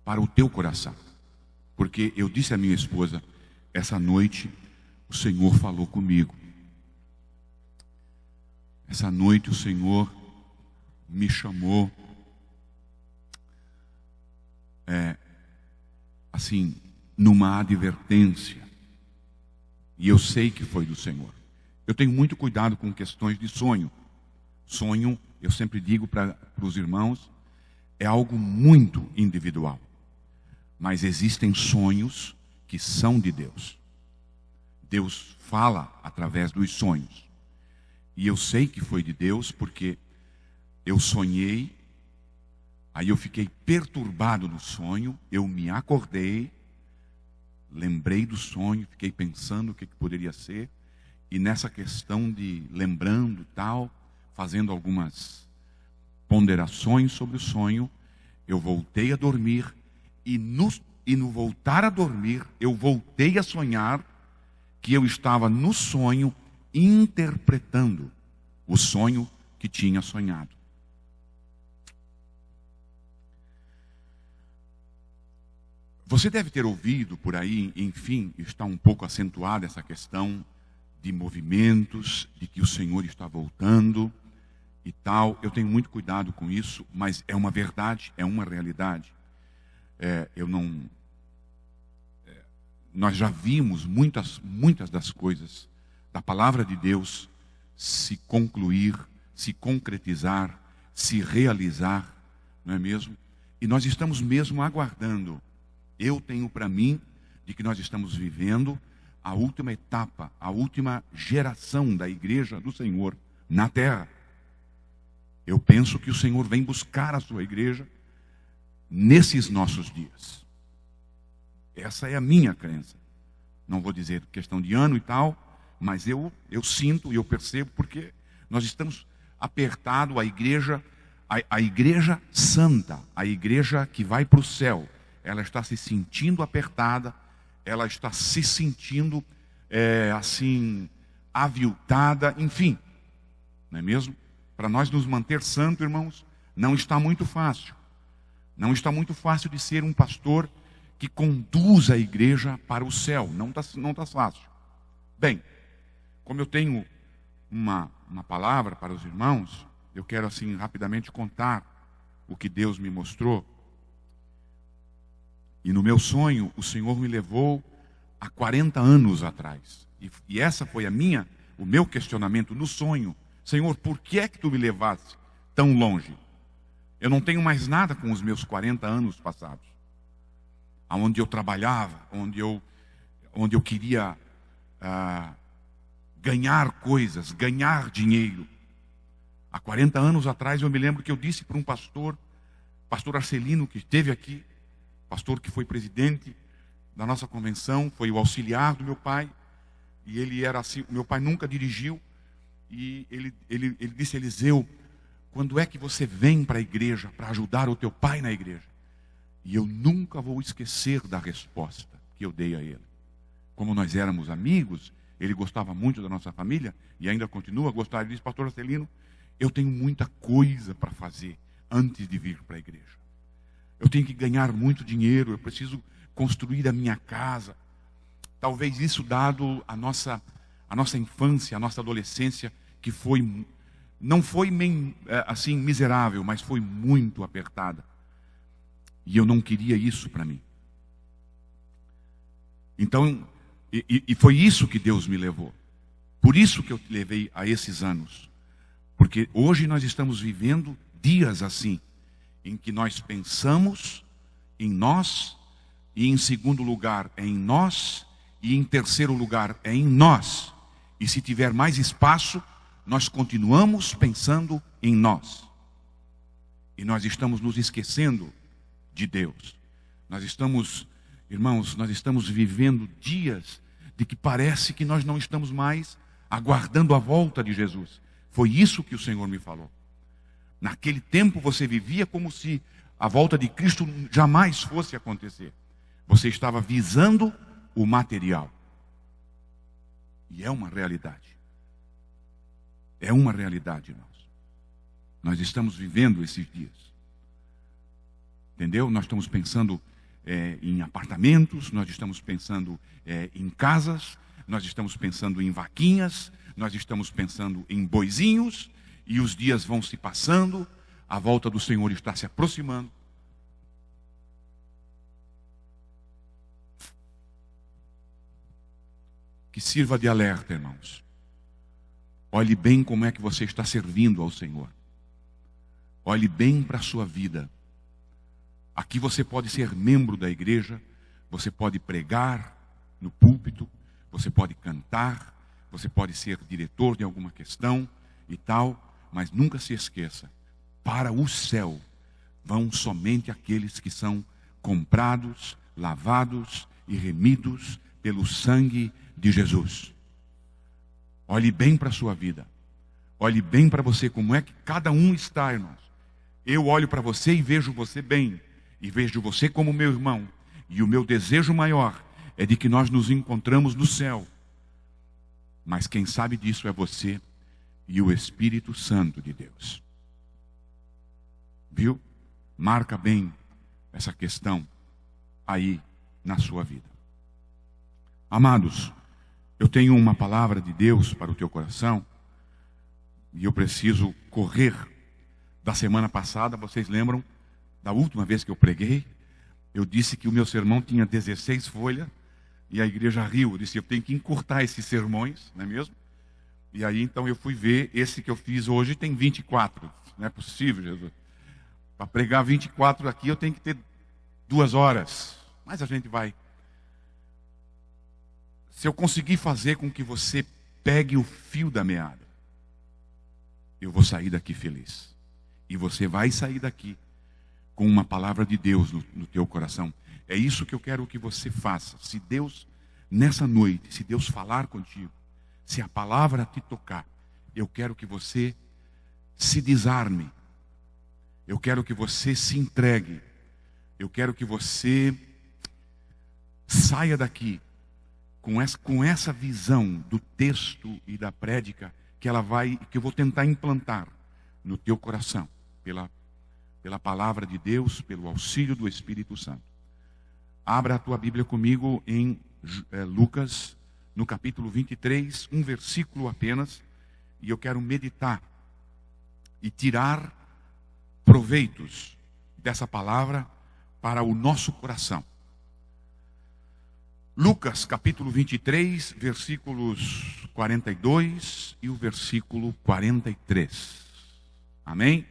para o teu coração. Porque eu disse à minha esposa, essa noite o Senhor falou comigo. Essa noite o Senhor me chamou, assim, numa advertência. E eu sei que foi do Senhor. Eu tenho muito cuidado com questões de sonho. Sonho, eu sempre digo para os irmãos, é algo muito individual. Mas existem sonhos que são de Deus. Deus fala através dos sonhos. E eu sei que foi de Deus porque eu sonhei, aí eu fiquei perturbado no sonho, eu me acordei, lembrei do sonho, fiquei pensando o que poderia ser, e nessa questão de lembrando e tal, fazendo algumas ponderações sobre o sonho, eu voltei a dormir, e no voltar a dormir, eu voltei a sonhar que eu estava no sonho interpretando o sonho que tinha sonhado. Você deve ter ouvido por aí, enfim, está um pouco acentuada essa questão de movimentos, de que o Senhor está voltando e tal. Eu tenho muito cuidado com isso, mas é uma verdade, é uma realidade. Nós já vimos muitas das coisas da palavra de Deus se concluir, se concretizar, se realizar, não é mesmo? E nós estamos mesmo aguardando. Eu tenho para mim de que nós estamos vivendo a última etapa, a última geração da igreja do Senhor na terra. Eu penso que o Senhor vem buscar a sua igreja nesses nossos dias. Essa é a minha crença. Não vou dizer questão de ano e tal, mas eu sinto e eu percebo porque nós estamos apertados, a igreja santa, a igreja que vai para o céu, ela está se sentindo apertada, ela está se sentindo assim, aviltada, enfim, não é mesmo? Para nós nos manter santos, irmãos, não está muito fácil. Não está muito fácil de ser um pastor que conduz a igreja para o céu. Não está fácil. Bem, como eu tenho uma palavra para os irmãos, eu quero assim rapidamente contar o que Deus me mostrou. E no meu sonho, o Senhor me levou há 40 anos atrás. E essa foi o meu questionamento no sonho. Senhor, por que é que tu me levaste tão longe? Eu não tenho mais nada com os meus 40 anos passados. Onde eu trabalhava, onde eu queria ganhar coisas, ganhar dinheiro. Há 40 anos atrás eu me lembro que eu disse para um pastor Arcelino, que esteve aqui, pastor que foi presidente da nossa convenção, foi o auxiliar do meu pai, e ele era assim, meu pai nunca dirigiu, e ele disse: Eliseu, quando é que você vem para a igreja, para ajudar o teu pai na igreja? E eu nunca vou esquecer da resposta que eu dei a ele. Como nós éramos amigos, ele gostava muito da nossa família, e ainda continua a gostar. Ele disse: pastor Arcelino, eu tenho muita coisa para fazer antes de vir para a igreja. Eu tenho que ganhar muito dinheiro, eu preciso construir a minha casa. Talvez isso dado a nossa infância, a nossa adolescência, que não foi assim miserável, mas foi muito apertada. E eu não queria isso para mim. Então, e foi isso que Deus me levou. Por isso que eu te levei a esses anos. Porque hoje nós estamos vivendo dias assim, em que nós pensamos em nós, e em segundo lugar é em nós, e em terceiro lugar é em nós. E se tiver mais espaço, nós continuamos pensando em nós. E nós estamos nos esquecendo de Deus. Irmãos, nós estamos vivendo dias de que parece que nós não estamos mais aguardando a volta de Jesus. Foi isso que o Senhor me falou. Naquele tempo você vivia como se a volta de Cristo jamais fosse acontecer. Você estava visando o material. E é uma realidade. É uma realidade, irmãos. Nós estamos vivendo esses dias. Entendeu? Nós estamos pensando em apartamentos, nós estamos pensando em casas, nós estamos pensando em vaquinhas, nós estamos pensando em boizinhos, e os dias vão se passando, a volta do Senhor está se aproximando. Que sirva de alerta, irmãos. Olhe bem como é que você está servindo ao Senhor. Olhe bem para a sua vida. Aqui você pode ser membro da igreja, você pode pregar no púlpito, você pode cantar, você pode ser diretor de alguma questão e tal, mas nunca se esqueça, para o céu vão somente aqueles que são comprados, lavados e remidos pelo sangue de Jesus. Olhe bem para a sua vida. Olhe bem para você, como é que cada um está, irmãos. Eu olho para você e vejo você bem. E vejo você como meu irmão. E o meu desejo maior é de que nós nos encontramos no céu. Mas quem sabe disso é você e o Espírito Santo de Deus. Viu? Marca bem essa questão aí na sua vida. Amados, eu tenho uma palavra de Deus para o teu coração. E eu preciso correr. Da semana passada, vocês lembram? Da última vez que eu preguei, eu disse que o meu sermão tinha 16 folhas, e a igreja riu. Eu disse, eu tenho que encurtar esses sermões, não é mesmo? E aí então eu fui ver, esse que eu fiz hoje tem 24. Não é possível, Jesus. Para pregar 24 aqui eu tenho que ter 2 horas. Mas a gente vai. Se eu conseguir fazer com que você pegue o fio da meada, eu vou sair daqui feliz. E você vai sair daqui com uma palavra de Deus no teu coração. É isso que eu quero que você faça. Se Deus, nessa noite, se Deus falar contigo, se a palavra te tocar, eu quero que você se desarme. Eu quero que você se entregue. Eu quero que você saia daqui com essa visão do texto e da prédica que eu vou tentar implantar no teu coração, pela palavra de Deus, pelo auxílio do Espírito Santo. Abra a tua Bíblia comigo em Lucas, no capítulo 23, um versículo apenas, e eu quero meditar e tirar proveitos dessa palavra para o nosso coração. Lucas, capítulo 23, versículos 42 e o versículo 43. Amém?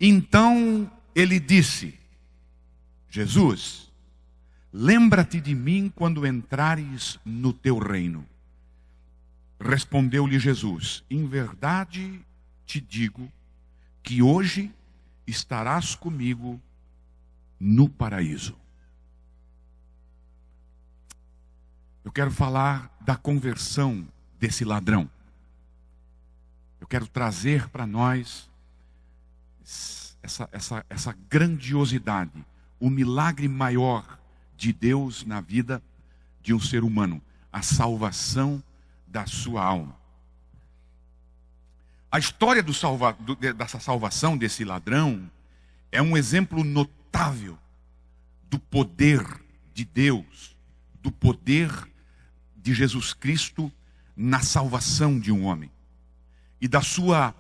Então ele disse, Jesus, lembra-te de mim quando entrares no teu reino. Respondeu-lhe Jesus, em verdade te digo que hoje estarás comigo no paraíso. Eu quero falar da conversão desse ladrão. Eu quero trazer para nós essa grandiosidade, o milagre maior de Deus na vida de um ser humano, a salvação da sua alma. A história dessa salvação desse ladrão é um exemplo notável do poder de Deus, do poder de Jesus Cristo na salvação de um homem e da sua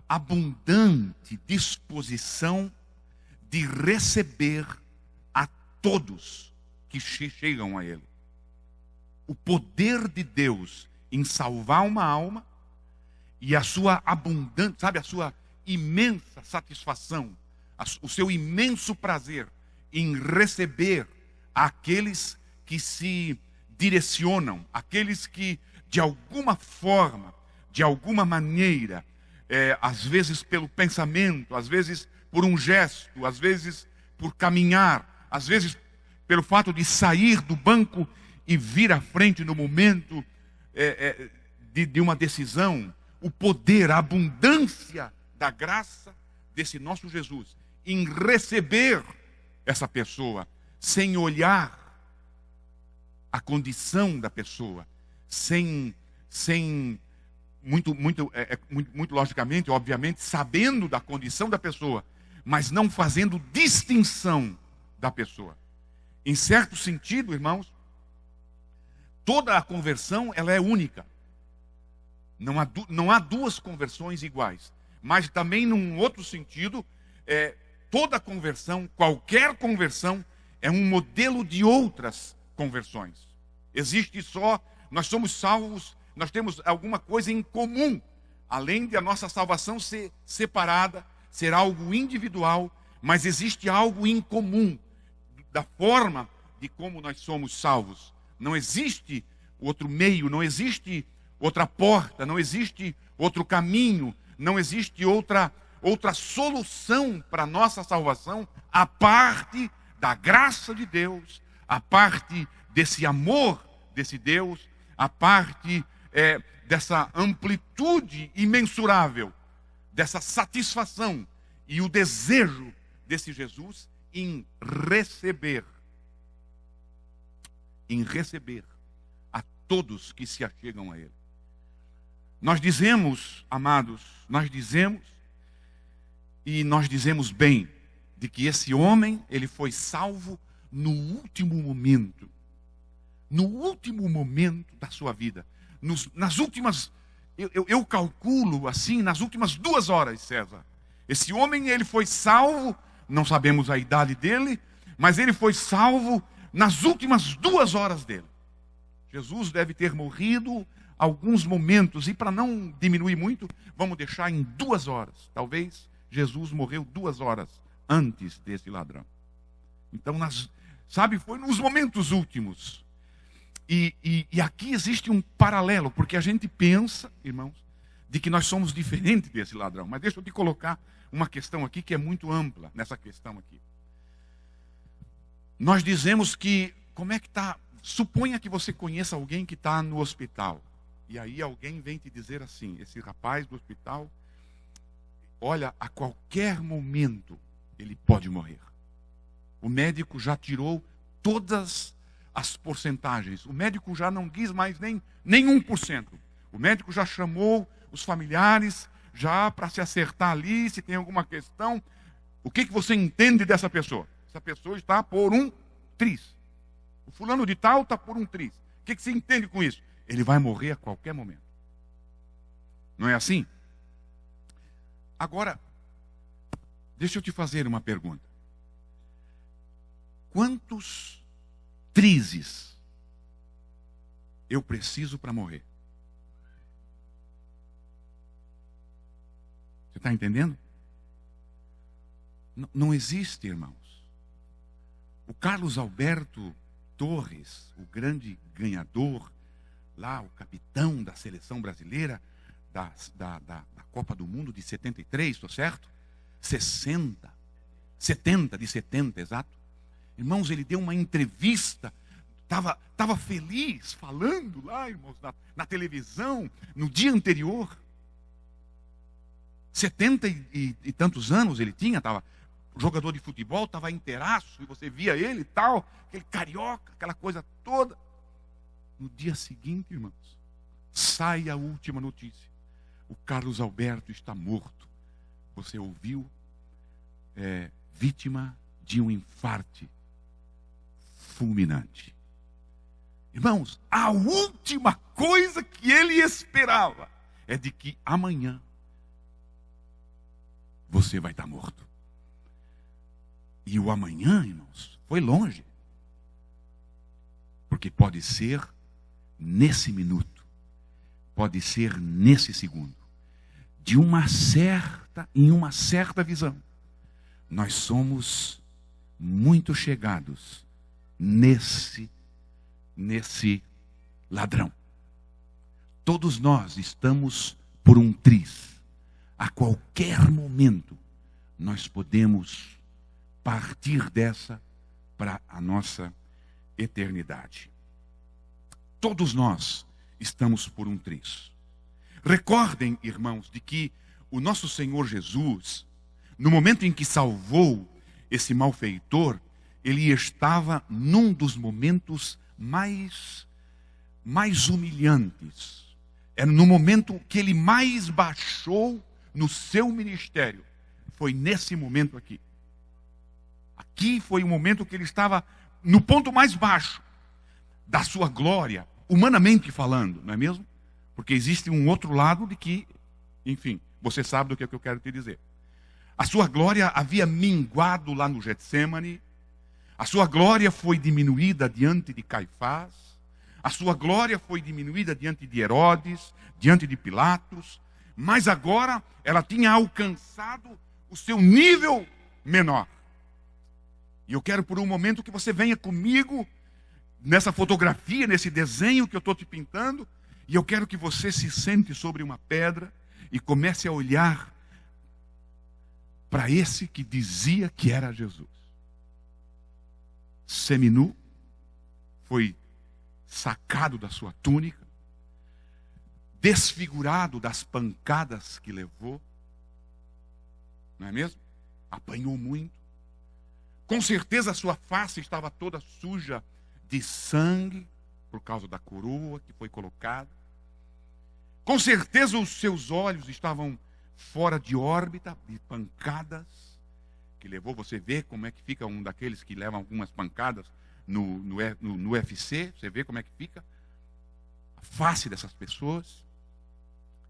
abundante disposição de receber a todos que chegam a Ele. O poder de Deus em salvar uma alma e a sua abundante, a sua imensa satisfação, o seu imenso prazer em receber aqueles que se direcionam, aqueles que de alguma forma, de alguma maneira, às vezes pelo pensamento, às vezes por um gesto, às vezes por caminhar, às vezes pelo fato de sair do banco e vir à frente no momento de uma decisão, o poder, a abundância da graça desse nosso Jesus em receber essa pessoa, sem olhar a condição da pessoa, sem muito logicamente, obviamente, sabendo da condição da pessoa, mas não fazendo distinção da pessoa. Em certo sentido, irmãos, toda a conversão ela é única. Não há duas conversões iguais. Mas também, num outro sentido, toda conversão, qualquer conversão, é um modelo de outras conversões. Nós somos salvos, nós temos alguma coisa em comum, além de a nossa salvação ser separada, ser algo individual, mas existe algo em comum, da forma de como nós somos salvos. Não existe outro meio, não existe outra porta, não existe outro caminho, não existe outra solução para a nossa salvação, a parte da graça de Deus, a parte desse amor desse Deus, a parte dessa amplitude imensurável, dessa satisfação e o desejo desse Jesus em receber a todos que se achegam a Ele. Nós dizemos, amados, nós dizemos bem, de que esse homem, ele foi salvo no último momento da sua vida, nas últimas, eu calculo assim, nas últimas 2 horas, César. Esse homem, ele foi salvo, não sabemos a idade dele, mas ele foi salvo nas últimas 2 horas dele. Jesus deve ter morrido alguns momentos, e para não diminuir muito, vamos deixar em 2 horas. Talvez Jesus morreu 2 horas antes desse ladrão. Então, foi nos momentos últimos. E aqui existe um paralelo, porque a gente pensa, irmãos, de que nós somos diferentes desse ladrão. Mas deixa eu te colocar uma questão aqui que é muito ampla, nessa questão aqui. Nós dizemos que, como é que está? Suponha que você conheça alguém que está no hospital. E aí alguém vem te dizer assim, esse rapaz do hospital, olha, a qualquer momento ele pode morrer. O médico já tirou todas as porcentagens. O médico já não diz mais nem 1%. O médico já chamou os familiares já para se acertar ali, se tem alguma questão. O que você entende dessa pessoa? Essa pessoa está por um tris. O fulano de tal está por um tris. O que você entende com isso? Ele vai morrer a qualquer momento. Não é assim? Agora, deixa eu te fazer uma pergunta. Quantos trises eu preciso para morrer? Você está entendendo? Não existe, irmãos. O Carlos Alberto Torres, o grande ganhador, lá, o capitão da seleção brasileira, da Copa do Mundo de 73, estou certo? 70, exato. Irmãos, ele deu uma entrevista, estava feliz, falando lá, irmãos, na televisão, no dia anterior. 70 e tantos anos ele tinha, estava jogador de futebol, estava inteiraço, e você via ele e tal, aquele carioca, aquela coisa toda. No dia seguinte, irmãos, sai a última notícia. O Carlos Alberto está morto. Você ouviu? Vítima de um infarte fulminante. Irmãos, a última coisa que ele esperava é de que amanhã você vai estar morto. E o amanhã, irmãos, foi longe. Porque pode ser nesse minuto, pode ser nesse segundo. Em uma certa visão, nós somos muito chegados nesse ladrão. Todos nós estamos por um tris. A qualquer momento nós podemos partir dessa para a nossa eternidade. Todos nós estamos por um tris. Recordem, irmãos, de que o nosso Senhor Jesus, no momento em que salvou esse malfeitor, ele estava num dos momentos mais humilhantes. Era no momento que ele mais baixou no seu ministério. Foi nesse momento aqui. Aqui foi o momento que ele estava no ponto mais baixo da sua glória, humanamente falando, não é mesmo? Porque existe um outro lado de que, enfim, você sabe do que é que eu quero te dizer. A sua glória havia minguado lá no Getsêmani. A sua glória foi diminuída diante de Caifás. A sua glória foi diminuída diante de Herodes, diante de Pilatos. Mas agora ela tinha alcançado o seu nível menor. E eu quero por um momento que você venha comigo nessa fotografia, nesse desenho que eu estou te pintando. E eu quero que você se sente sobre uma pedra e comece a olhar para esse que dizia que era Jesus. Seminu, foi sacado da sua túnica, desfigurado das pancadas que levou, não é mesmo? Apanhou muito. Com certeza a sua face estava toda suja de sangue, por causa da coroa que foi colocada. Com certeza os seus olhos estavam fora de órbita, de pancadas que levou. Você vê como é que fica um daqueles que levam algumas pancadas no UFC. Você vê como é que fica a face dessas pessoas.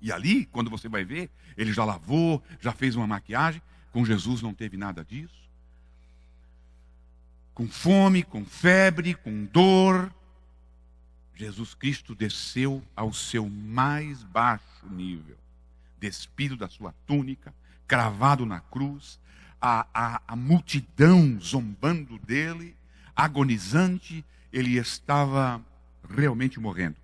E ali, quando você vai ver, ele já lavou, já fez uma maquiagem. Com Jesus não teve nada disso. Com fome, com febre, com dor, Jesus Cristo desceu ao seu mais baixo nível, despido da sua túnica, cravado na cruz, a multidão zombando dele, agonizante, ele estava realmente morrendo.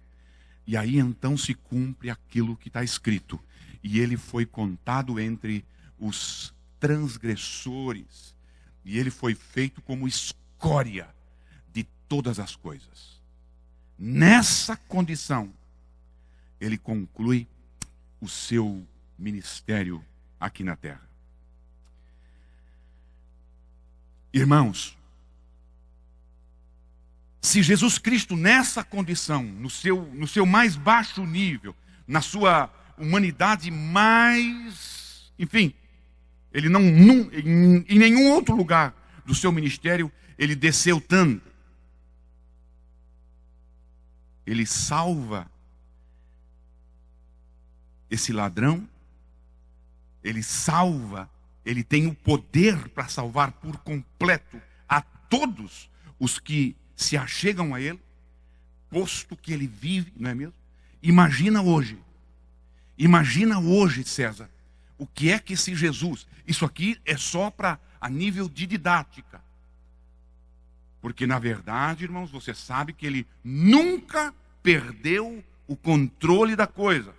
E aí então se cumpre aquilo que está escrito. E ele foi contado entre os transgressores, e ele foi feito como escória de todas as coisas. Nessa condição, ele conclui o seu ministério aqui na terra. Irmãos, se Jesus Cristo nessa condição, no seu mais baixo nível, na sua humanidade mais, enfim, ele não em nenhum outro lugar do seu ministério ele desceu tanto. Ele salva esse ladrão, ele salva, ele tem o poder para salvar por completo a todos os que se achegam a ele, posto que ele vive, não é mesmo? Imagina hoje, César, o que é que esse Jesus, isso aqui é só para a nível de didática. Porque, na verdade, irmãos, você sabe que ele nunca perdeu o controle da coisa.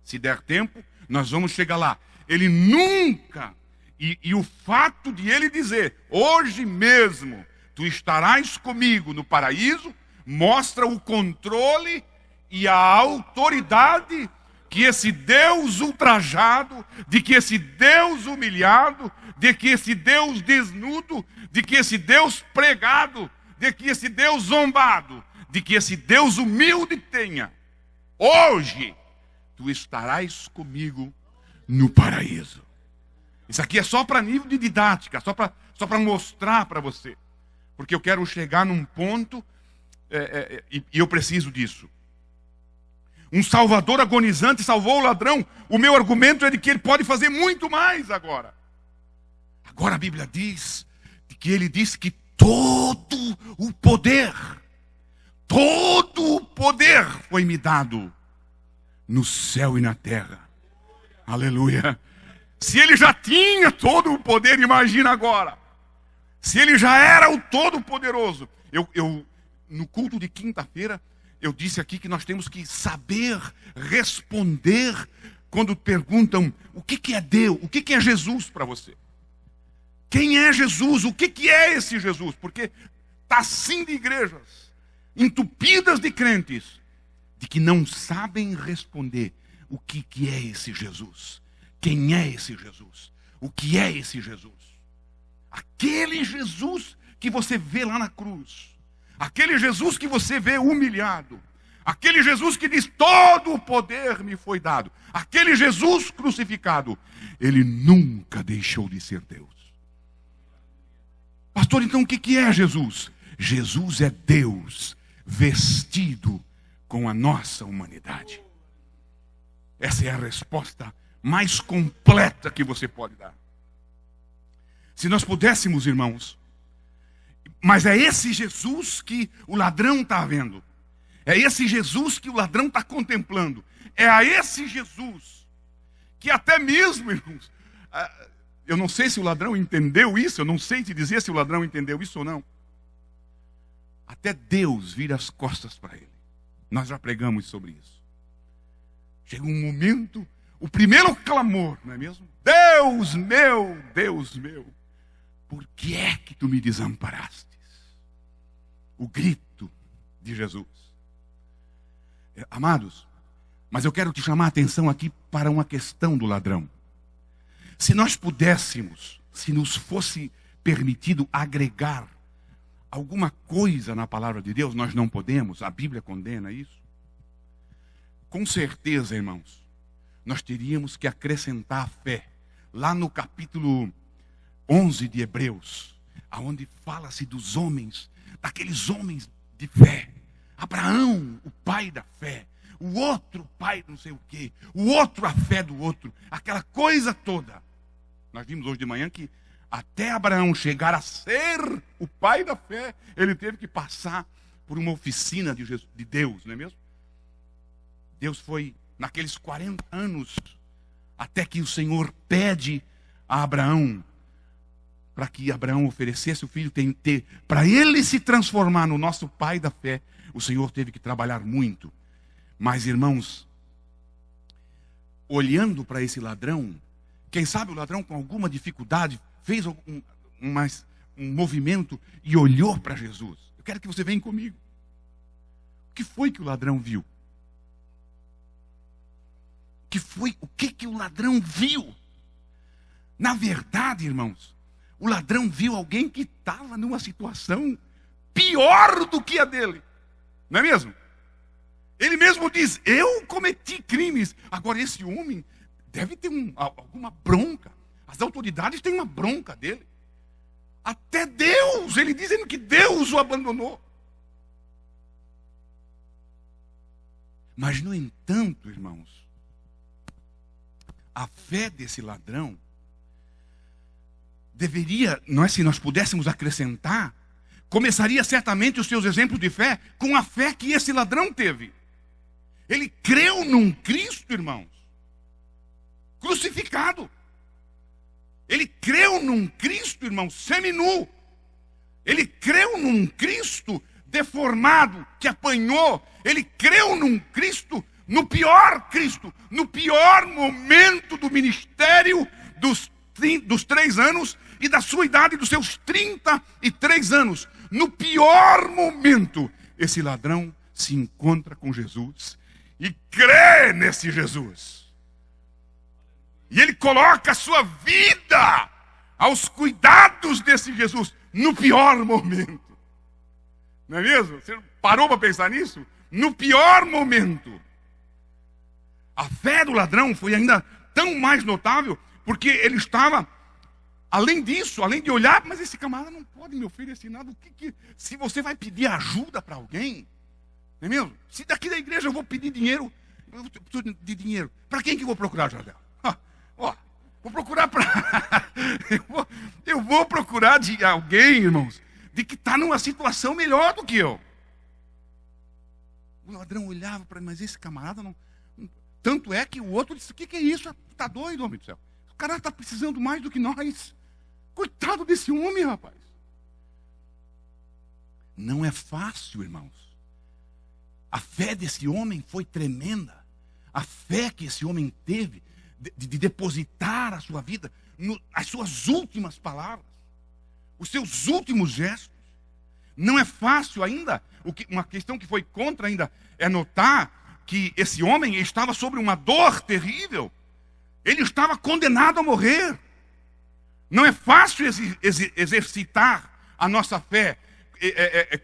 Se der tempo, nós vamos chegar lá. Ele nunca, e o fato de ele dizer, hoje mesmo, tu estarás comigo no paraíso, mostra o controle e a autoridade que esse Deus ultrajado, de que esse Deus humilhado, de que esse Deus desnudo, de que esse Deus pregado, de que esse Deus zombado, de que esse Deus humilde tenha. Hoje, tu estarás comigo no paraíso. Isso aqui é só para nível de didática, só para mostrar para você. Porque eu quero chegar num ponto, e eu preciso disso. Um salvador agonizante salvou o ladrão. O meu argumento é de que ele pode fazer muito mais agora. Agora a Bíblia diz que ele disse que todo o poder foi me dado no céu e na terra. Aleluia. Se ele já tinha todo o poder, imagina agora. Se ele já era o Todo-Poderoso. Eu no culto de quinta-feira, eu disse aqui que nós temos que saber responder quando perguntam o que é Deus, o que é Jesus para você. Quem é Jesus? O que é esse Jesus? Porque está assim de igrejas, entupidas de crentes, de que não sabem responder o que é esse Jesus. Quem é esse Jesus? O que é esse Jesus? Aquele Jesus que você vê lá na cruz. Aquele Jesus que você vê humilhado. Aquele Jesus que diz: todo o poder me foi dado. Aquele Jesus crucificado, ele nunca deixou de ser Deus. Pastor, então o que é Jesus? Jesus é Deus vestido com a nossa humanidade. Essa é a resposta mais completa que você pode dar. Se nós pudéssemos, irmãos, mas é esse Jesus que o ladrão está vendo. É esse Jesus que o ladrão está contemplando. É a esse Jesus que até mesmo, irmãos, eu não sei se o ladrão entendeu isso, eu não sei te dizer se o ladrão entendeu isso ou não. Até Deus vira as costas para ele. Nós já pregamos sobre isso. Chega um momento, o primeiro clamor, não é mesmo? Deus meu, por que é que tu me desamparastes? O grito de Jesus. Amados, mas eu quero te chamar a atenção aqui para uma questão do ladrão. Se nós pudéssemos, se nos fosse permitido agregar alguma coisa na palavra de Deus, nós não podemos, a Bíblia condena isso. Com certeza, irmãos, nós teríamos que acrescentar a fé. Lá no capítulo 11 de Hebreus, aonde fala-se dos homens, daqueles homens de fé. Abraão, o pai da fé. O outro pai não sei o quê. O outro a fé do outro. Aquela coisa toda. Nós vimos hoje de manhã que até Abraão chegar a ser o pai da fé, ele teve que passar por uma oficina de Deus, não é mesmo? Deus foi naqueles 40 anos, até que o Senhor pede a Abraão, para que Abraão oferecesse o filho, para ele se transformar no nosso pai da fé, o Senhor teve que trabalhar muito. Mas, irmãos, olhando para esse ladrão, quem sabe o ladrão com alguma dificuldade fez um movimento e olhou para Jesus. Eu quero que você venha comigo. O que foi que o ladrão viu? O que o ladrão viu? Na verdade, irmãos, o ladrão viu alguém que estava numa situação pior do que a dele. Não é mesmo? Ele mesmo diz: eu cometi crimes. Agora esse homem deve ter alguma bronca. As autoridades têm uma bronca dele. Até Deus, ele dizendo que Deus o abandonou. Mas, no entanto, irmãos, a fé desse ladrão deveria, não é, se nós pudéssemos acrescentar, começaria certamente os seus exemplos de fé com a fé que esse ladrão teve. Ele creu num Cristo, irmãos, crucificado. Ele creu num Cristo, irmãos, seminu. Ele creu num Cristo deformado, que apanhou. Ele creu num Cristo, no pior momento do ministério dos 3 anos e da sua idade, dos seus 33 anos. No pior momento, esse ladrão se encontra com Jesus e crê nesse Jesus. E ele coloca a sua vida aos cuidados desse Jesus no pior momento. Não é mesmo? Você parou para pensar nisso? No pior momento. A fé do ladrão foi ainda tão mais notável, porque ele estava, além disso, além de olhar, mas esse camarada não pode me oferecer nada. Se você vai pedir ajuda para alguém, não é mesmo? Se daqui da igreja eu vou pedir dinheiro, eu preciso de dinheiro. Para quem que eu vou procurar, Jardel? Vou procurar eu vou procurar de alguém, irmãos, de que está numa situação melhor do que eu. O ladrão olhava para mim, mas esse camarada não. Tanto é que o outro disse: o que é isso? Está doido, homem do céu. O cara está precisando mais do que nós. Coitado desse homem, rapaz. Não é fácil, irmãos. A fé desse homem foi tremenda. A fé que esse homem teve de depositar a sua vida, as suas últimas palavras, os seus últimos gestos. Não é fácil ainda. Uma questão que foi contra ainda é notar que esse homem estava sobre uma dor terrível. Ele estava condenado a morrer. Não é fácil exercitar a nossa fé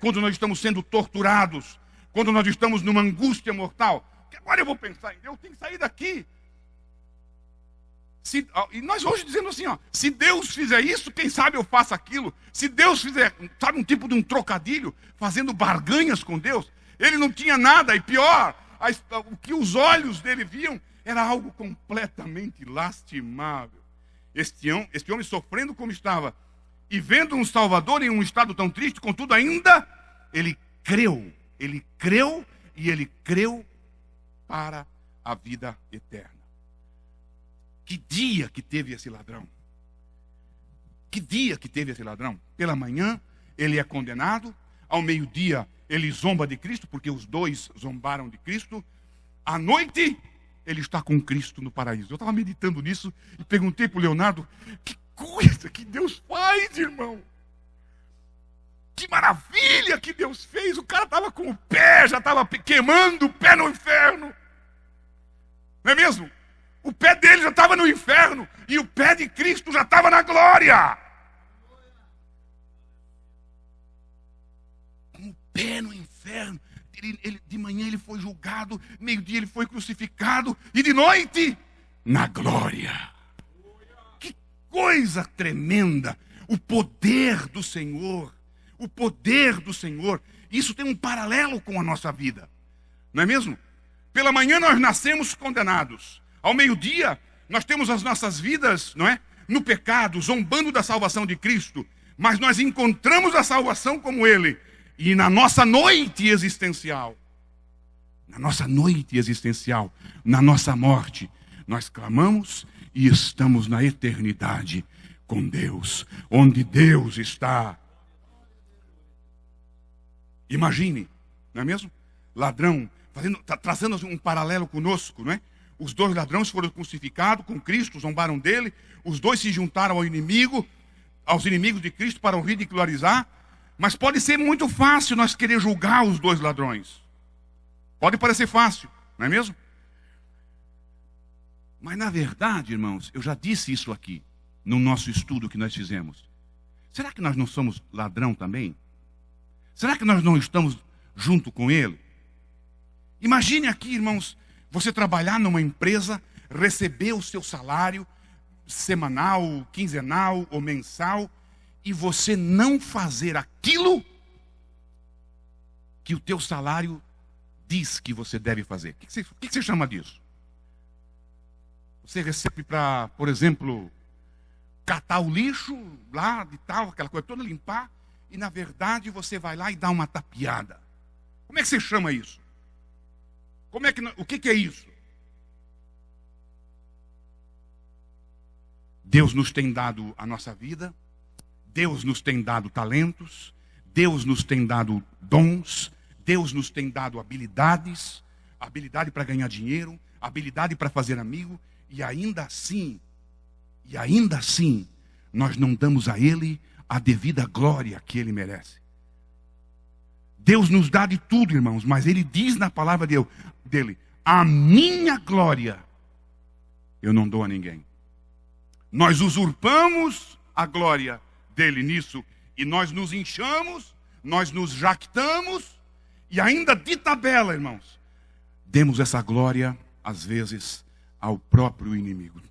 quando nós estamos sendo torturados, quando nós estamos numa angústia mortal, que agora eu vou pensar em Deus, eu tenho que sair daqui. E nós hoje dizendo assim, se Deus fizer isso, quem sabe eu faço aquilo. Se Deus fizer, sabe, um tipo de um trocadilho, fazendo barganhas com Deus. Ele não tinha nada, e pior, o que os olhos dele viam era algo completamente lastimável. Este homem sofrendo como estava, e vendo um Salvador em um estado tão triste, contudo ainda, ele creu e ele creu para a vida eterna. Que dia que teve esse ladrão? Que dia que teve esse ladrão? Pela manhã, ele é condenado. Ao meio-dia, ele zomba de Cristo, porque os dois zombaram de Cristo. À noite, ele está com Cristo no paraíso. Eu estava meditando nisso e perguntei para o Leonardo, que coisa que Deus faz, irmão. Que maravilha que Deus fez. O cara estava com o pé, já estava queimando o pé no inferno. Não é mesmo? O pé dele já estava no inferno e o pé de Cristo já estava na glória. Com o pé no inferno. De manhã ele foi julgado, meio-dia ele foi crucificado e de noite na glória. Que coisa tremenda! O poder do Senhor. O poder do Senhor. Isso tem um paralelo com a nossa vida. Não é mesmo? Pela manhã nós nascemos condenados. Ao meio-dia, nós temos as nossas vidas, não é? No pecado, zombando da salvação de Cristo. Mas nós encontramos a salvação como Ele. E na nossa noite existencial, na nossa morte, nós clamamos e estamos na eternidade com Deus, onde Deus está. Imagine, não é mesmo? Ladrão, trazendo um paralelo conosco, não é? Os dois ladrões foram crucificados com Cristo, zombaram dele. Os dois se juntaram aos inimigos de Cristo para o ridicularizar. Mas pode ser muito fácil nós querer julgar os dois ladrões. Pode parecer fácil, não é mesmo? Mas na verdade, irmãos, eu já disse isso aqui, no nosso estudo que nós fizemos. Será que nós não somos ladrão também? Será que nós não estamos junto com ele? Imagine aqui, irmãos, você trabalhar numa empresa, receber o seu salário semanal, quinzenal ou mensal, e você não fazer aquilo que o teu salário diz que você deve fazer. O que você chama disso? Você recebe para, por exemplo, catar o lixo lá de tal, aquela coisa toda, limpar, e na verdade você vai lá e dá uma tapeada. Como é que você chama isso? O que é isso? Deus nos tem dado a nossa vida, Deus nos tem dado talentos, Deus nos tem dado dons, Deus nos tem dado habilidade para ganhar dinheiro, habilidade para fazer amigo, e ainda assim, nós não damos a Ele a devida glória que Ele merece. Deus nos dá de tudo, irmãos, mas Ele diz na palavra dele, a minha glória eu não dou a ninguém. Nós usurpamos a glória dele nisso, e nós nos inchamos, nós nos jactamos, e ainda de tabela, irmãos, demos essa glória, às vezes, ao próprio inimigo.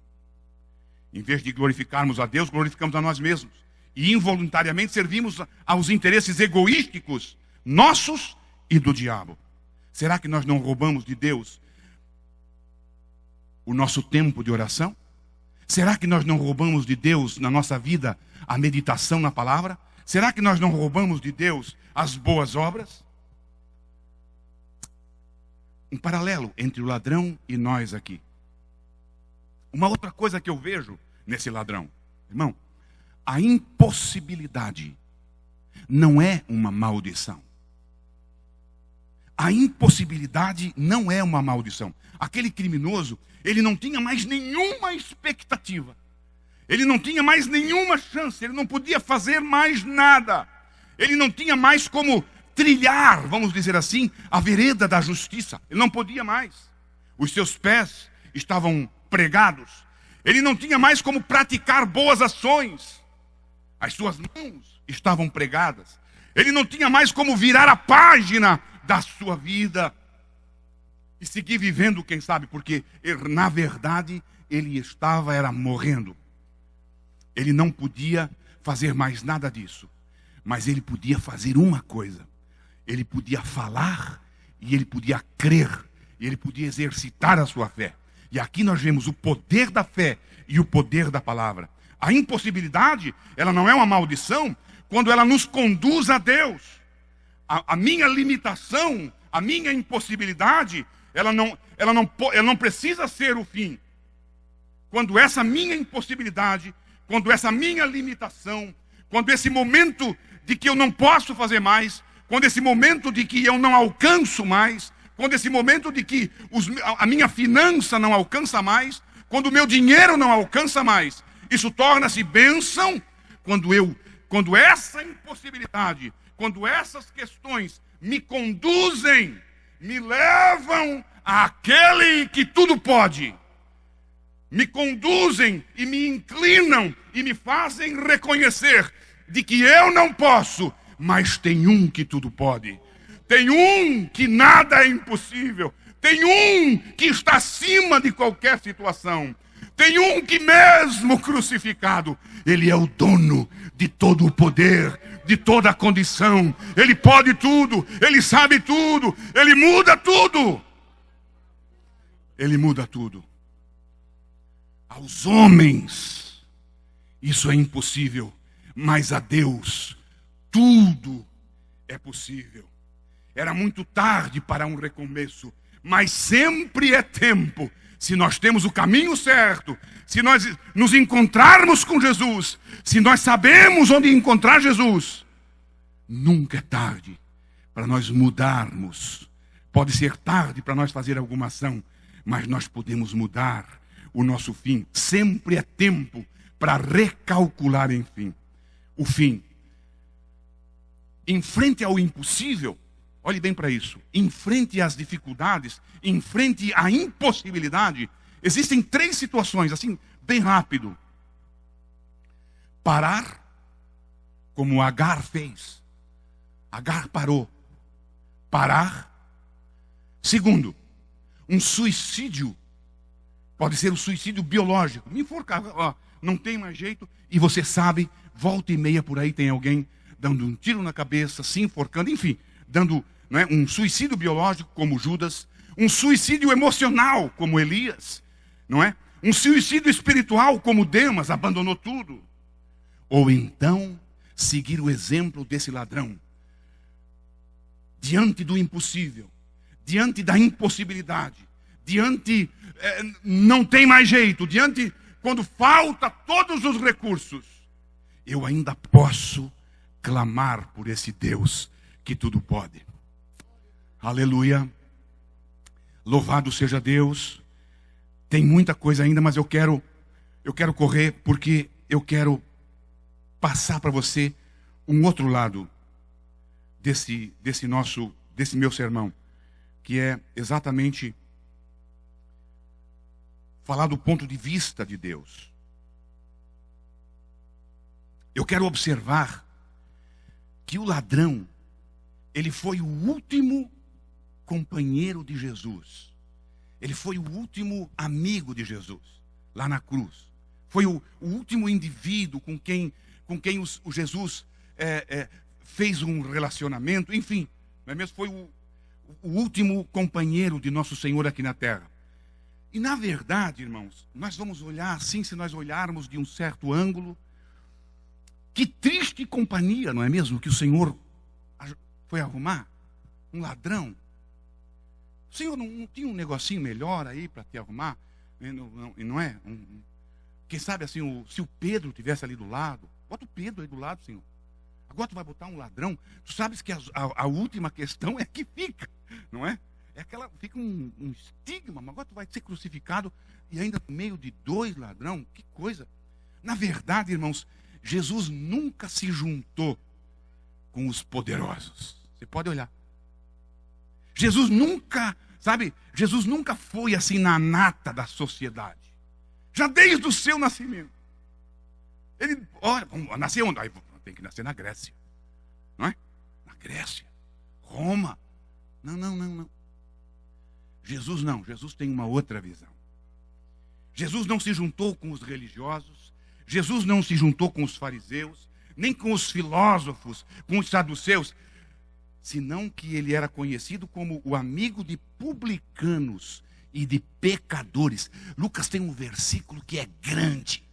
Em vez de glorificarmos a Deus, glorificamos a nós mesmos, e involuntariamente servimos aos interesses egoísticos, nossos e do diabo. Será que nós não roubamos de Deus o nosso tempo de oração? Será que nós não roubamos de Deus na nossa vida a meditação na palavra? Será que nós não roubamos de Deus as boas obras? Um paralelo entre o ladrão e nós aqui. Uma outra coisa que eu vejo nesse ladrão, irmão, a impossibilidade não é uma maldição. A impossibilidade não é uma maldição. Aquele criminoso, ele não tinha mais nenhuma expectativa. Ele não tinha mais nenhuma chance. Ele não podia fazer mais nada. Ele não tinha mais como trilhar, vamos dizer assim, a vereda da justiça. Ele não podia mais. Os seus pés estavam pregados. Ele não tinha mais como praticar boas ações. As suas mãos estavam pregadas. Ele não tinha mais como virar a página da sua vida e seguir vivendo, quem sabe, porque na verdade ele era morrendo. Ele não podia fazer mais nada disso, mas ele podia fazer uma coisa: ele podia falar, e ele podia crer, e ele podia exercitar a sua fé. E aqui nós vemos o poder da fé e o poder da palavra. A impossibilidade, ela não é uma maldição quando ela nos conduz a Deus. A minha limitação, a minha impossibilidade, ela não precisa ser o fim. Quando essa minha impossibilidade, quando essa minha limitação, quando esse momento de que eu não posso fazer mais, quando esse momento de que eu não alcanço mais, quando esse momento de que a minha finança não alcança mais, quando o meu dinheiro não alcança mais, isso torna-se bênção quando essa impossibilidade, quando essas questões me conduzem, me levam àquele que tudo pode, me conduzem e me inclinam e me fazem reconhecer de que eu não posso, mas tem um que tudo pode. Tem um que nada é impossível. Tem um que está acima de qualquer situação. Tem um que mesmo crucificado, ele é o dono de todo o poder, de toda a condição. Ele pode tudo, ele sabe tudo, ele muda tudo. Ele muda tudo. Aos homens isso é impossível, mas a Deus tudo é possível. Era muito tarde para um recomeço, mas sempre é tempo. Se nós temos o caminho certo, se nós nos encontrarmos com Jesus, se nós sabemos onde encontrar Jesus, nunca é tarde para nós mudarmos. Pode ser tarde para nós fazer alguma ação, mas nós podemos mudar o nosso fim. Sempre é tempo para recalcular, enfim, o fim. Em frente ao impossível, olhe bem para isso. Em frente às dificuldades, em frente à impossibilidade, existem 3 situações, assim, bem rápido. Parar, como Agar fez. Agar parou. Parar. Segundo, um suicídio. Pode ser um suicídio biológico. Me enforcar, ó, não tem mais jeito. E você sabe, volta e meia por aí tem alguém dando um tiro na cabeça, se enforcando, enfim, dando, não é, um suicídio biológico como Judas, um suicídio emocional como Elias, não é? Um suicídio espiritual como Demas, abandonou tudo. Ou então seguir o exemplo desse ladrão. Diante do impossível, diante da impossibilidade, diante não tem mais jeito, diante quando falta todos os recursos, eu ainda posso clamar por esse Deus que tudo pode. Aleluia. Louvado seja Deus. Tem muita coisa ainda, mas eu quero correr, porque eu quero passar para você um outro lado desse meu sermão, que é exatamente falar do ponto de vista de Deus. Eu quero observar que o ladrão, ele foi o último companheiro de Jesus. Ele foi o último amigo de Jesus, lá na cruz. Foi o último indivíduo com quem o Jesus fez um relacionamento, enfim, não é mesmo? Foi o último companheiro de nosso Senhor aqui na terra. E na verdade, irmãos, nós vamos olhar assim, se nós olharmos de um certo ângulo, que triste companhia, não é mesmo, que o Senhor foi arrumar? Um ladrão. O Senhor não tinha um negocinho melhor aí para te arrumar? Não é? Quem sabe assim, se o Pedro tivesse ali do lado, bota o Pedro aí do lado, Senhor. Agora tu vai botar um ladrão. Tu sabes que a última questão é que fica, não é? Fica um estigma, mas agora tu vai ser crucificado e ainda no meio de 2 ladrões. Que coisa. Na verdade, irmãos, Jesus nunca se juntou com os poderosos. Você pode olhar. Jesus nunca foi assim na nata da sociedade. Já desde o seu nascimento. Ele, olha, nasceu onde? Tem que nascer na Grécia. Não é? Grécia, Roma. Não, não, não, não. Jesus não, Jesus tem uma outra visão. Jesus não se juntou com os religiosos, Jesus não se juntou com os fariseus, nem com os filósofos, com os saduceus, senão que ele era conhecido como o amigo de publicanos e de pecadores. Lucas tem um versículo que é grande.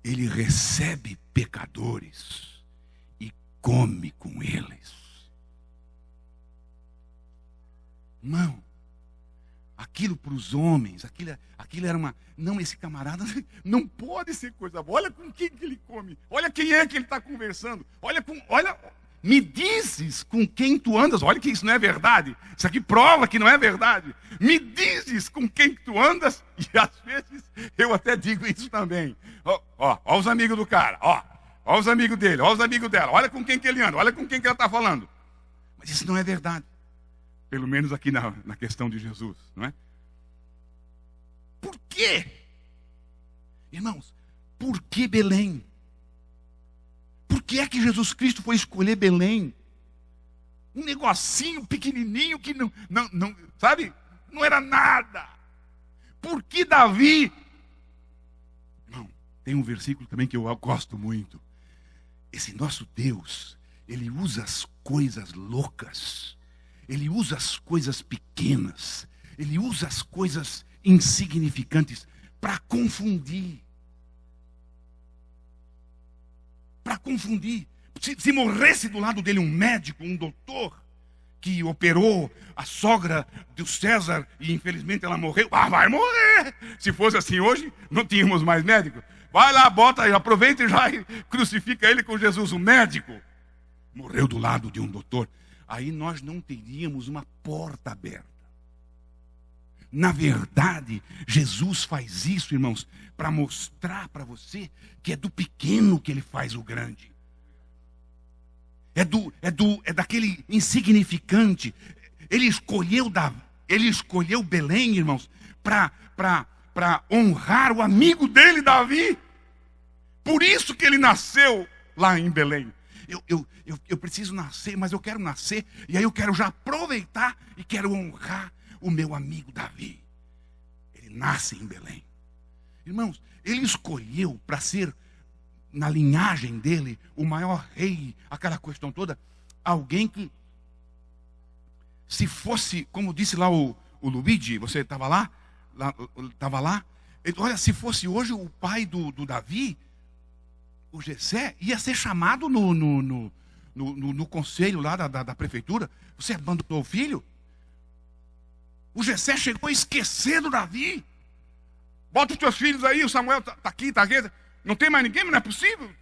Ele recebe pecadores e come com eles. Irmão, aquilo para os homens, aquilo era uma... Não, esse camarada não pode ser coisa boa. Olha com quem que ele come. Olha quem é que ele está conversando. Olha, me dizes com quem tu andas. Olha que isso não é verdade. Isso aqui prova que não é verdade. Me dizes com quem tu andas. E às vezes eu até digo isso também. Ó os amigos do cara. Ó os amigos dele. Ó os amigos dela. Olha com quem que ele anda. Olha com quem que ela está falando. Mas isso não é verdade. Pelo menos aqui na questão de Jesus, não é? Por quê? Irmãos, por que Belém? Por que é que Jesus Cristo foi escolher Belém? Um negocinho pequenininho que não, sabe? Não era nada. Por que Davi? Irmão, tem um versículo também que eu gosto muito. Esse nosso Deus, ele usa as coisas loucas. Ele usa as coisas pequenas, ele usa as coisas insignificantes para confundir. Para confundir. Se morresse do lado dele um médico, um doutor, que operou a sogra do César e infelizmente ela morreu, vai morrer. Se fosse assim hoje, não tínhamos mais médico. Vai lá, aproveita e já crucifica ele com Jesus. O médico morreu do lado de um doutor. Aí nós não teríamos uma porta aberta. Na verdade, Jesus faz isso, irmãos, para mostrar para você que é do pequeno que ele faz o grande. É daquele insignificante. Ele escolheu Belém, irmãos, para honrar o amigo dele, Davi. Por isso que ele nasceu lá em Belém. Eu preciso nascer, mas eu quero nascer, e aí eu quero já aproveitar e quero honrar o meu amigo Davi. Ele nasce em Belém. Irmãos, ele escolheu para ser, na linhagem dele, o maior rei, aquela questão toda, alguém que, se fosse, como disse lá o Luigi, você estava lá? Estava lá? Olha, se fosse hoje o pai do Davi, o Jessé ia ser chamado no conselho lá da prefeitura. Você abandonou o filho? O Jessé chegou a esquecer do Davi. Bota os teus filhos aí, o Samuel está aqui, está aqui. Não tem mais ninguém, mas não é possível.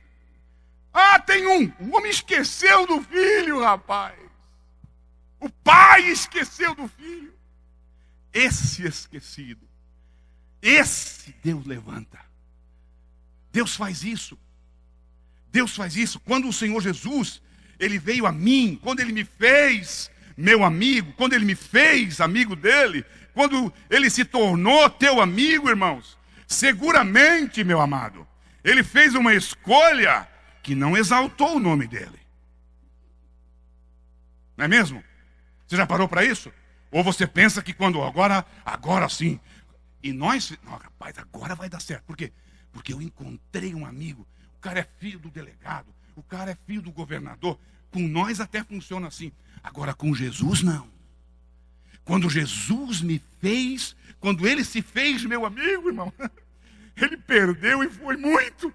Tem um. O homem esqueceu do filho, rapaz. O pai esqueceu do filho. Esse esquecido. Esse Deus levanta. Deus faz isso. Deus faz isso. Quando o Senhor Jesus, ele veio a mim, quando ele me fez meu amigo, quando ele me fez amigo dele, quando ele se tornou teu amigo, irmãos, seguramente, meu amado, ele fez uma escolha que não exaltou o nome dele. Não é mesmo? Você já parou para isso? Ou você pensa que quando agora sim, e nós, não, rapaz, agora vai dar certo. Por quê? Porque eu encontrei um amigo. O cara é filho do delegado, o cara é filho do governador. Com nós até funciona assim. Agora com Jesus não. Quando Jesus me fez, quando ele se fez meu amigo, irmão, ele perdeu e foi muito.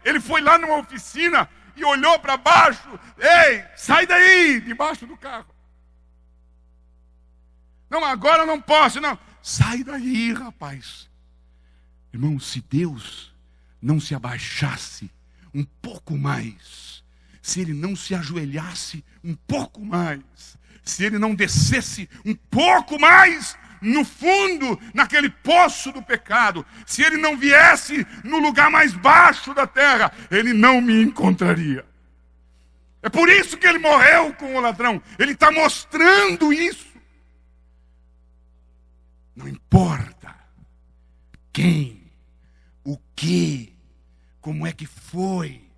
Ele foi lá numa oficina e olhou para baixo. Ei, sai daí, debaixo do carro. Não, agora eu não posso, não. Sai daí, rapaz. Irmão, se Deus não se abaixasse um pouco mais, se ele não se ajoelhasse um pouco mais, se ele não descesse um pouco mais no fundo, naquele poço do pecado, se ele não viesse no lugar mais baixo da terra, ele não me encontraria. É por isso que ele morreu com o ladrão. Ele está mostrando isso. Não importa quem, o que, como é que foi.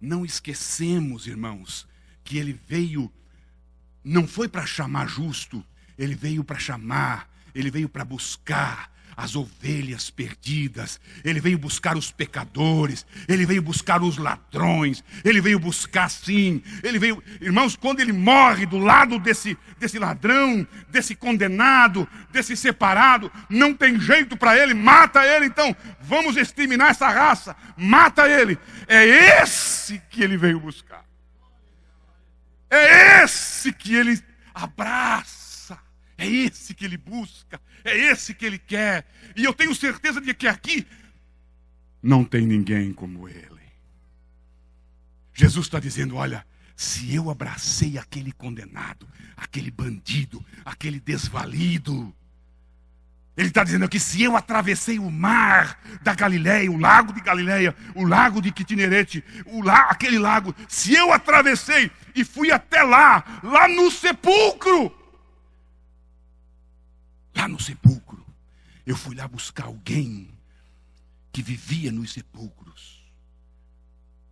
Não esquecemos, irmãos, que ele veio, não foi para chamar justo, ele veio para chamar, ele veio para buscar as ovelhas perdidas, ele veio buscar os pecadores, ele veio buscar os ladrões, ele veio buscar sim, ele veio, irmãos, quando ele morre do lado desse ladrão, desse condenado, desse separado, não tem jeito para ele, mata ele. Então vamos exterminar essa raça, mata ele. É esse que ele veio buscar, é esse que ele abraça, é esse que ele busca, é esse que ele quer. E eu tenho certeza de que aqui não tem ninguém como ele. Jesus está dizendo, olha, se eu abracei aquele condenado, aquele bandido, aquele desvalido, ele está dizendo aqui, se eu atravessei o mar da Galileia, o lago de Galileia, o lago de Quitinerete, aquele lago, se eu atravessei e fui até lá no sepulcro, eu fui lá buscar alguém que vivia nos sepulcros.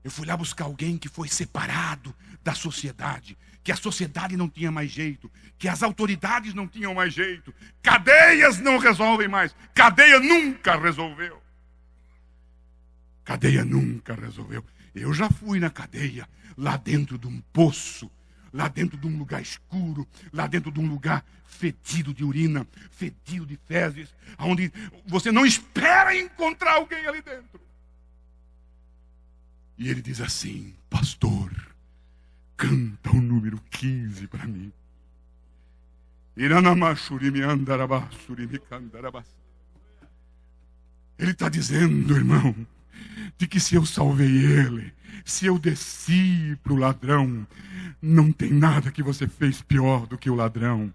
Eu fui lá buscar alguém que foi separado da sociedade, que a sociedade não tinha mais jeito, que as autoridades não tinham mais jeito, cadeias não resolvem mais, cadeia nunca resolveu. Cadeia nunca resolveu. Eu já fui na cadeia, lá dentro de um poço, lá dentro de um lugar escuro, lá dentro de um lugar fedido de urina, fedido de fezes, onde você não espera encontrar alguém ali dentro. E ele diz assim, pastor, canta o número 15 para mim. Ele está dizendo, irmão, de que se eu salvei ele, se eu desci para o ladrão, não tem nada que você fez pior do que o ladrão.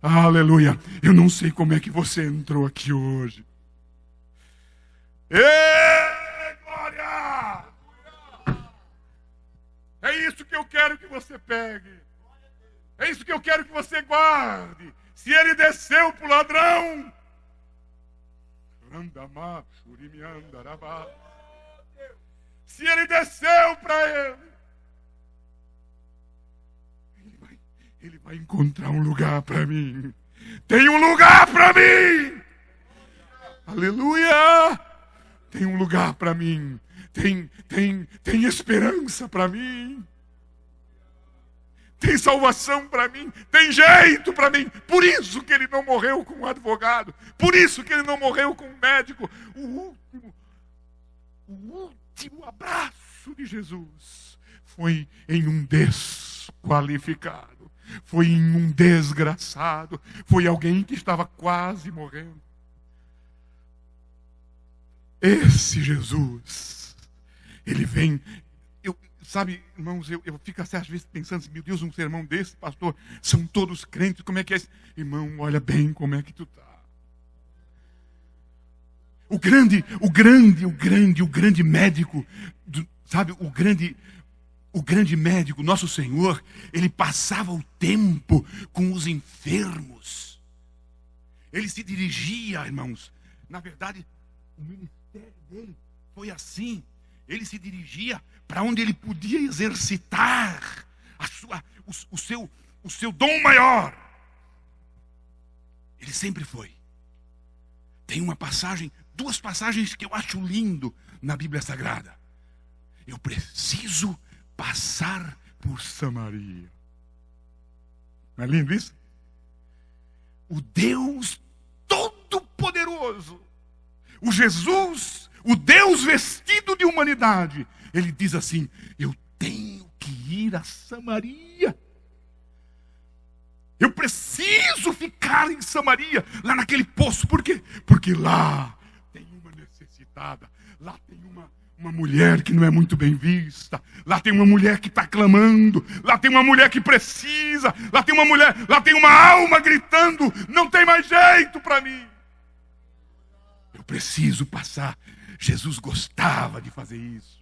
Aleluia. Eu não sei como é que você entrou aqui hoje. Ê, glória! É isso que eu quero que você pegue. É isso que eu quero que você guarde. Se ele desceu para o ladrão, se ele desceu para ele vai encontrar um lugar para mim. Tem um lugar para mim. Aleluia. Tem um lugar para mim. Tem esperança para mim. Tem salvação para mim. Tem jeito para mim. Por isso que ele não morreu com um advogado. Por isso que ele não morreu com um médico. O último abraço de Jesus foi em um desqualificado. Foi em um desgraçado. Foi alguém que estava quase morrendo. Esse Jesus, ele vem. Sabe, irmãos, eu fico às vezes pensando assim, meu Deus, um sermão desse, pastor, são todos crentes, como é que é isso? Irmão, olha bem como é que tu está. O grande médico, sabe, o grande médico, nosso Senhor, ele passava o tempo com os enfermos. Ele se dirigia, irmãos, na verdade, o ministério dele foi assim. Ele se dirigia para onde ele podia exercitar o seu dom maior. Ele sempre foi. Tem duas passagens que eu acho lindo na Bíblia Sagrada. Eu preciso passar por Samaria. Não é lindo isso? O Deus Todo-Poderoso, o Jesus, o Deus vestido de humanidade, ele diz assim: eu tenho que ir a Samaria. Eu preciso ficar em Samaria, lá naquele poço. Por quê? Porque lá tem uma necessitada, lá tem uma mulher que não é muito bem vista, lá tem uma mulher que está clamando, lá tem uma mulher que precisa, lá tem uma alma gritando, não tem mais jeito para mim. Eu preciso passar. Jesus gostava de fazer isso.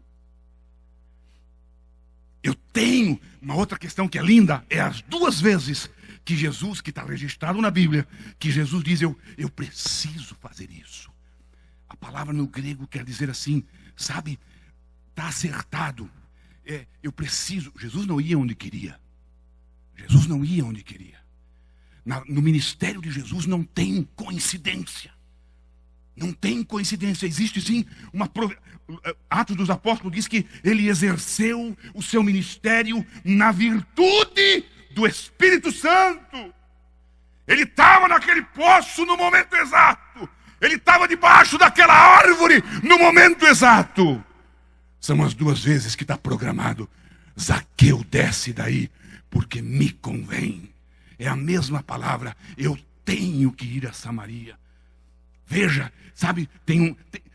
Eu tenho uma outra questão que é linda, é as duas vezes que Jesus, que está registrado na Bíblia, que Jesus diz, eu preciso fazer isso. A palavra no grego quer dizer assim, sabe, está acertado. Eu preciso. Jesus não ia onde queria. Jesus não ia onde queria. No ministério de Jesus não tem coincidência. Não tem coincidência. Existe sim Atos dos Apóstolos diz que ele exerceu o seu ministério na virtude do Espírito Santo. Ele estava naquele poço no momento exato. Ele estava debaixo daquela árvore no momento exato. São as 2 vezes que está programado. Zaqueu, desce daí, porque me convém. É a mesma palavra. Eu tenho que ir a Samaria. Veja, sabe,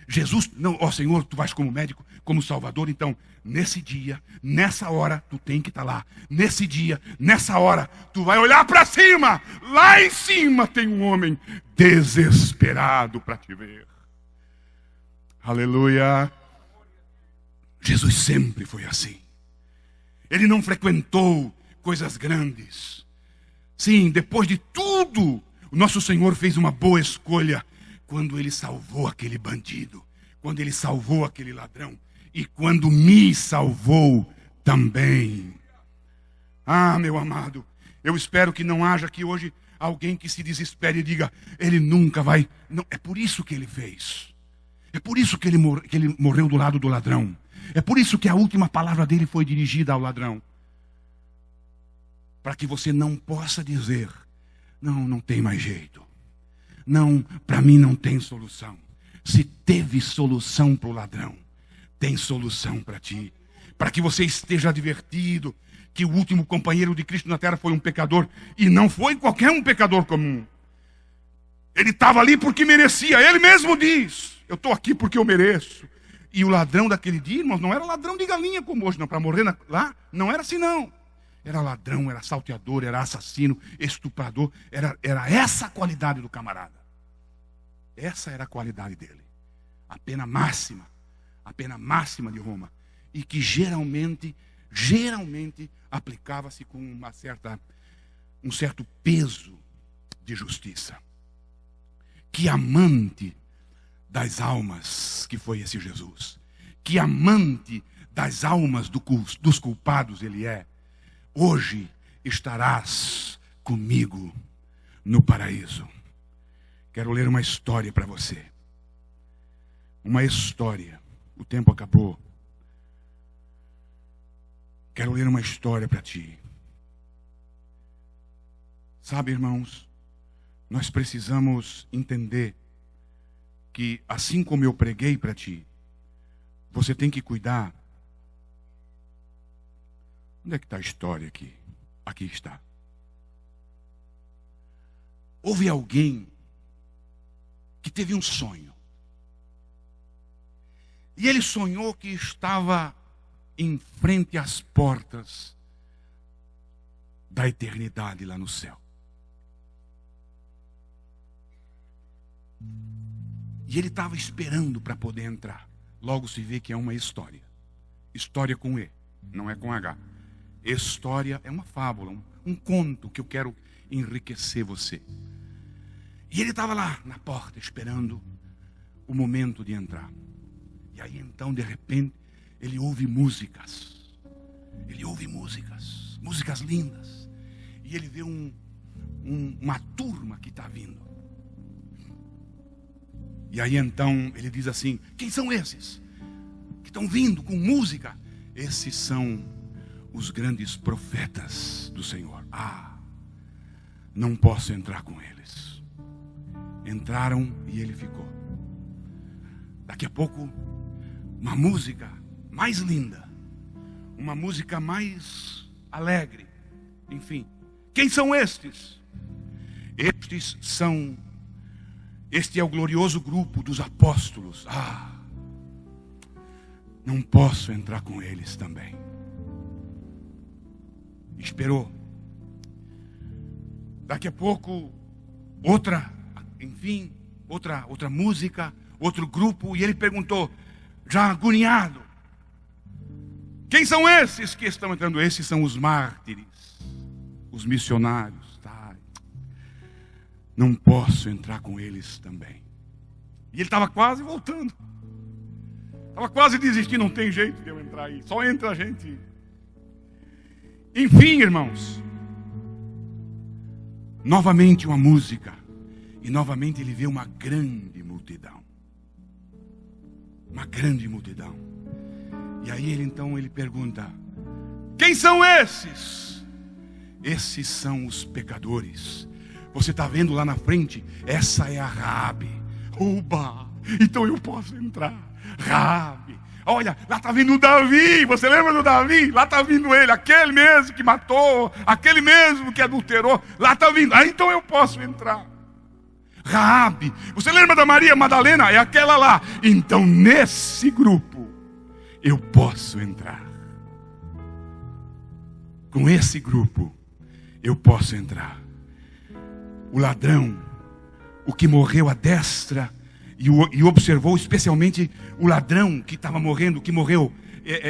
Jesus, não, ó Senhor, tu vais como médico, como salvador, então, nesse dia, nessa hora, tu tem que estar lá. Nesse dia, nessa hora, tu vai olhar para cima. Lá em cima tem um homem desesperado para te ver. Aleluia. Jesus sempre foi assim. Ele não frequentou coisas grandes. Sim, depois de tudo, o nosso Senhor fez uma boa escolha quando Ele salvou aquele bandido, quando Ele salvou aquele ladrão e quando me salvou também. Ah, meu amado, eu espero que não haja aqui hoje alguém que se desespere e diga, Ele nunca vai. Não, é por isso que Ele fez. É por isso que ele morreu do lado do ladrão. É por isso que a última palavra dele foi dirigida ao ladrão. Para que você não possa dizer, não tem mais jeito. Não, para mim não tem solução. Se teve solução para o ladrão, tem solução para ti. Para que você esteja advertido que o último companheiro de Cristo na terra foi um pecador. E não foi qualquer um pecador comum. Ele estava ali porque merecia. Ele mesmo diz, eu estou aqui porque eu mereço. E o ladrão daquele dia, irmãos, não era ladrão de galinha como hoje, não. Para morrer lá, não era assim não. Era ladrão, era salteador, era assassino, estuprador. Era essa a qualidade do camarada. Essa era a qualidade dele. A pena máxima de Roma. E que geralmente aplicava-se com um certo peso de justiça. Que amante das almas que foi esse Jesus. Que amante das almas dos culpados ele é. Hoje estarás comigo no paraíso. Quero ler uma história para você. Uma história. O tempo acabou. Quero ler uma história para ti. Sabe, irmãos, nós precisamos entender que assim como eu preguei para ti, você tem que cuidar. Onde é que está a história aqui? Aqui está. Houve alguém que teve um sonho. E ele sonhou que estava em frente às portas da eternidade lá no céu. E ele estava esperando para poder entrar. Logo se vê que é uma história. História com E, não é com H. História é uma fábula, um conto que eu quero enriquecer você. E ele estava lá na porta esperando o momento de entrar. E aí então, de repente, ele ouve músicas. Ele ouve músicas lindas. E ele vê uma turma que está vindo. E aí então ele diz assim, quem são esses que estão vindo com música? Esses são os grandes profetas do Senhor. Não posso entrar com eles. Entraram e ele ficou. Daqui a pouco, uma música mais linda, uma música mais alegre. Enfim, quem são estes? Este é o glorioso grupo dos apóstolos. Não posso entrar com eles também. Esperou. Daqui a pouco, outra música, outro grupo, e ele perguntou, já agoniado, quem são esses que estão entrando? Esses são os mártires, os missionários. Não posso entrar com eles também. E ele estava quase voltando. Estava quase desistindo, não tem jeito de eu entrar aí. Só entra a gente. Enfim, irmãos. Novamente uma música. E novamente ele vê uma grande multidão. Uma grande multidão. E aí ele pergunta: quem são esses? Esses são os pecadores. Você está vendo lá na frente? Essa é a Raabe. Oba! Então eu posso entrar. Raabe. Olha, lá está vindo o Davi. Você lembra do Davi? Lá está vindo ele, aquele mesmo que matou, aquele mesmo que adulterou. Lá está vindo. Então eu posso entrar. Raabe. Você lembra da Maria Madalena? É aquela lá. Então nesse grupo eu posso entrar. Com esse grupo eu posso entrar. O ladrão, o que morreu à destra, e observou especialmente o ladrão que estava morrendo, que morreu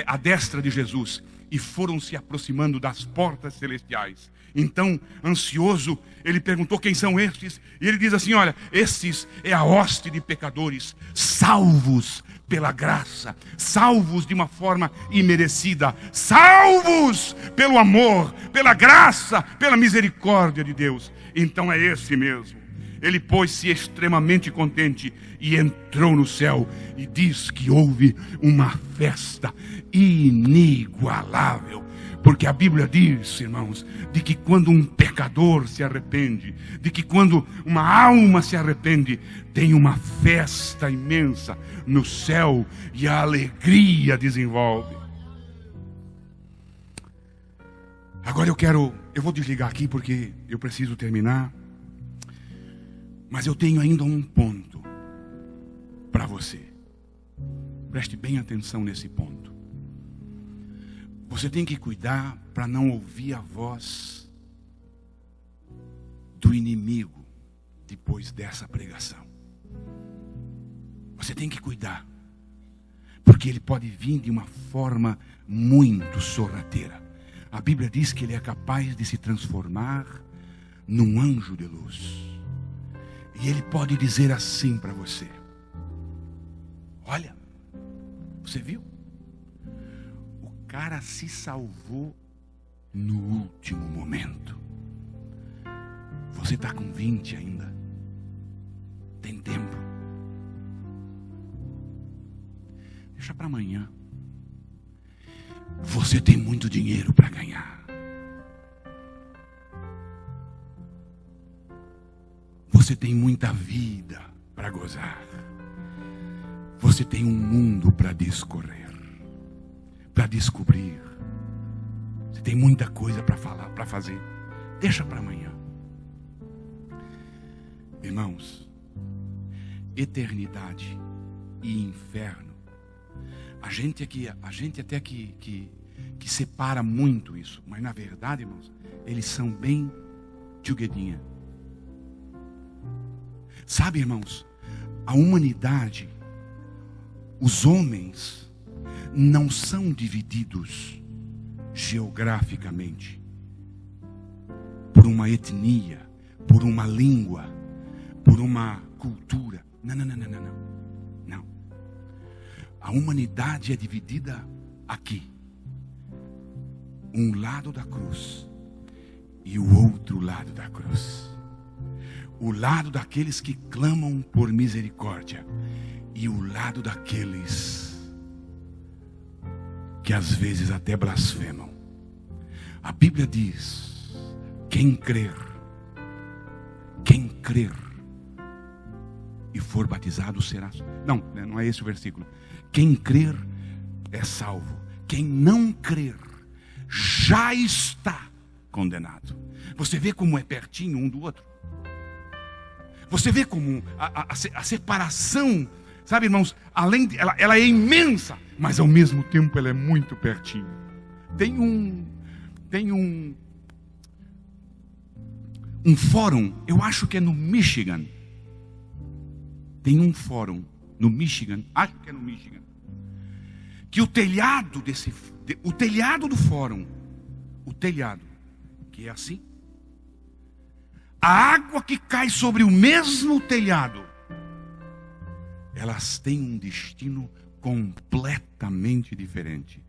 à destra de Jesus, e foram se aproximando das portas celestiais. Então, ansioso, ele perguntou: quem são estes? E ele diz assim: olha, estes é a hoste de pecadores, salvos pela graça, salvos de uma forma imerecida, salvos pelo amor, pela graça, pela misericórdia de Deus. Então é esse mesmo. Ele pôs-se extremamente contente e entrou no céu. E diz que houve uma festa inigualável. Porque a Bíblia diz, irmãos, de que quando um pecador se arrepende, de que quando uma alma se arrepende, tem uma festa imensa no céu e a alegria desenvolve. Agora eu vou desligar aqui porque eu preciso terminar. Mas eu tenho ainda um ponto para você. Preste bem atenção nesse ponto. Você tem que cuidar para não ouvir a voz do inimigo depois dessa pregação. Você tem que cuidar, porque ele pode vir de uma forma muito sorrateira. A Bíblia diz que ele é capaz de se transformar num anjo de luz. E ele pode dizer assim para você: olha, você viu? O cara se salvou no último momento. Você está com 20 ainda. Tem tempo. Deixa para amanhã. Você tem muito dinheiro para ganhar. Você tem muita vida para gozar. Você tem um mundo para discorrer, para descobrir. Você tem muita coisa para falar, para fazer. Deixa para amanhã. Irmãos, eternidade e inferno. A gente até que separa muito isso, mas na verdade, irmãos, eles são bem tchuguedinha. Sabe, irmãos, a humanidade, os homens, não são divididos geograficamente, por uma etnia, por uma língua, por uma cultura. Não. A humanidade é dividida aqui. Um lado da cruz e o outro lado da cruz. O lado daqueles que clamam por misericórdia e o lado daqueles que às vezes até blasfemam. A Bíblia diz: quem crer e for batizado será... Não é esse o versículo. Quem crer é salvo. Quem não crer já está condenado. Você vê como é pertinho um do outro. Você vê como a separação, sabe, irmãos, ela é imensa, mas ao mesmo tempo ela é muito pertinho. Tem um fórum, eu acho que é no Michigan. Tem um fórum no Michigan, acho que é no Michigan, que o telhado do fórum, o telhado, que é assim, a água que cai sobre o mesmo telhado elas têm um destino completamente diferente.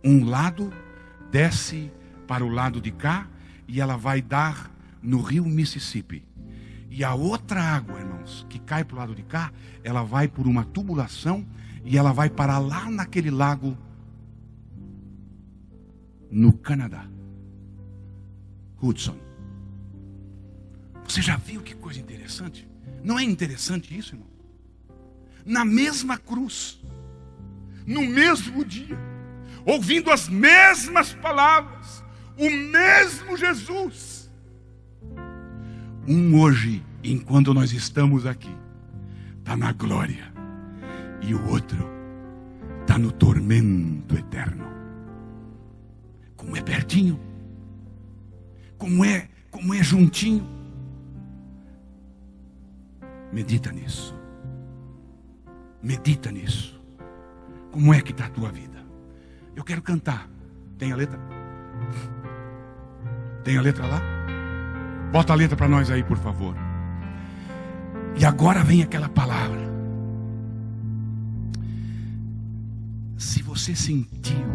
Um lado desce para o lado de cá e ela vai dar no rio Mississippi. E a outra água, irmãos, que cai para o lado de cá, ela vai por uma tubulação e ela vai parar lá naquele lago no Canadá. Hudson. Você já viu que coisa interessante? Não é interessante isso, irmão? Na mesma cruz, no mesmo dia, ouvindo as mesmas palavras, o mesmo Jesus. Um hoje, enquanto nós estamos aqui, está na glória, e o outro está no tormento eterno. Como é pertinho, como é juntinho. Medita nisso. Medita nisso. Como é que está a tua vida? Eu quero cantar. Tem a letra? Tem a letra lá? Bota a letra para nós aí, por favor. E agora vem aquela palavra. Se você sentiu,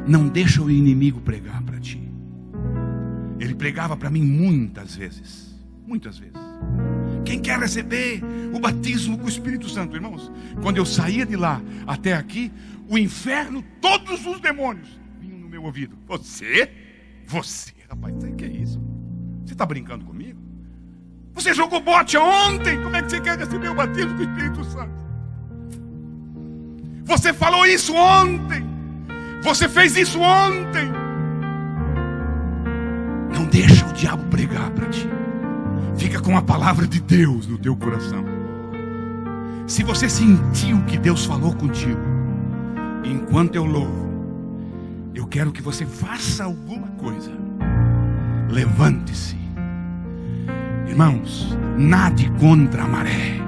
não deixa o inimigo pregar para ti. Ele pregava para mim muitas vezes. Muitas vezes. Quem quer receber o batismo com o Espírito Santo, irmãos? Quando eu saía de lá até aqui, o inferno, todos os demônios vinham no meu ouvido. Você, rapaz, o que é isso? Você está brincando comigo? Você jogou bote ontem, como é que você quer receber o batismo com o Espírito Santo? Você falou isso ontem, você fez isso ontem. Não deixa o diabo pregar para ti. Fica com a palavra de Deus no teu coração. Se você sentiu que Deus falou contigo, enquanto eu louvo, eu quero que você faça alguma coisa. Levante-se. Irmãos, nade contra a maré.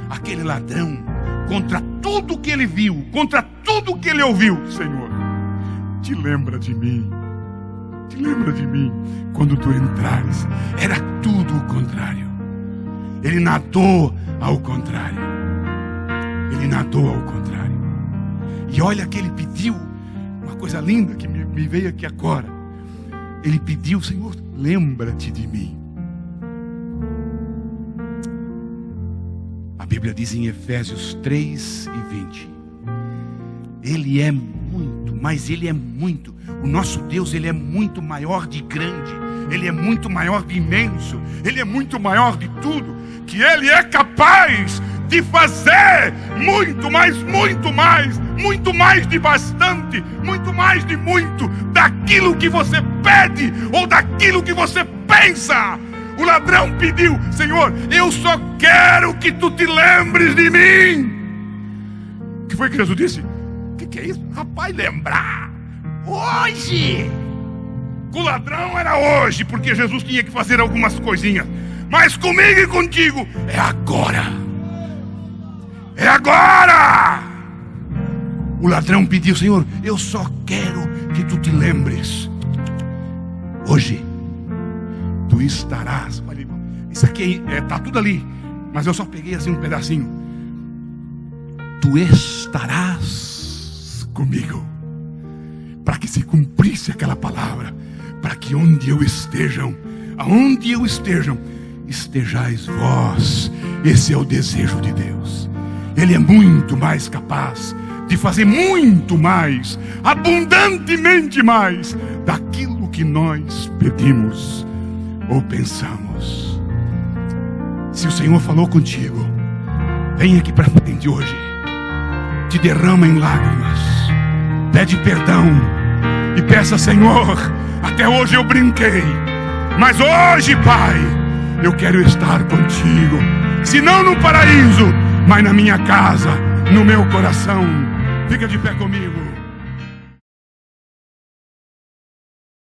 Aquele ladrão, contra tudo que ele viu, contra tudo que ele ouviu, Senhor, te lembra de mim. Te lembra de mim. Quando tu entrares, era tudo o contrário. Ele nadou ao contrário. Ele nadou ao contrário. E olha que ele pediu uma coisa linda que me veio aqui agora. Ele pediu: Senhor, lembra-te de mim. A Bíblia diz em Efésios 3:20. Ele é muito, mas Ele é muito. O nosso Deus, Ele é muito maior de grande. Ele é muito maior de imenso. Ele é muito maior de tudo. Que Ele é capaz de fazer muito mais de bastante, muito mais de muito, daquilo que você pede ou daquilo que você pensa. O ladrão pediu: Senhor, eu só quero que tu te lembres de mim. O que foi que Jesus disse? O que é isso? Rapaz, lembrar hoje. Com o ladrão era hoje, porque Jesus tinha que fazer algumas coisinhas. Mas comigo e contigo é agora. É agora. O ladrão pediu: Senhor, eu só quero que tu te lembres. Hoje tu estarás. Olha, isso aqui está tudo ali, mas eu só peguei assim um pedacinho. Tu estarás comigo, para que se cumprisse aquela palavra, para que aonde eu estejam, estejais vós. Esse é o desejo de Deus. Ele é muito mais capaz de fazer muito mais, abundantemente mais, daquilo que nós pedimos ou pensamos. Se o Senhor falou contigo, vem aqui para frente hoje, te derrama em lágrimas, pede perdão e peça: Senhor, até hoje eu brinquei, mas hoje, Pai, eu quero estar contigo, se não no paraíso, mas na minha casa, no meu coração. Fica de pé comigo.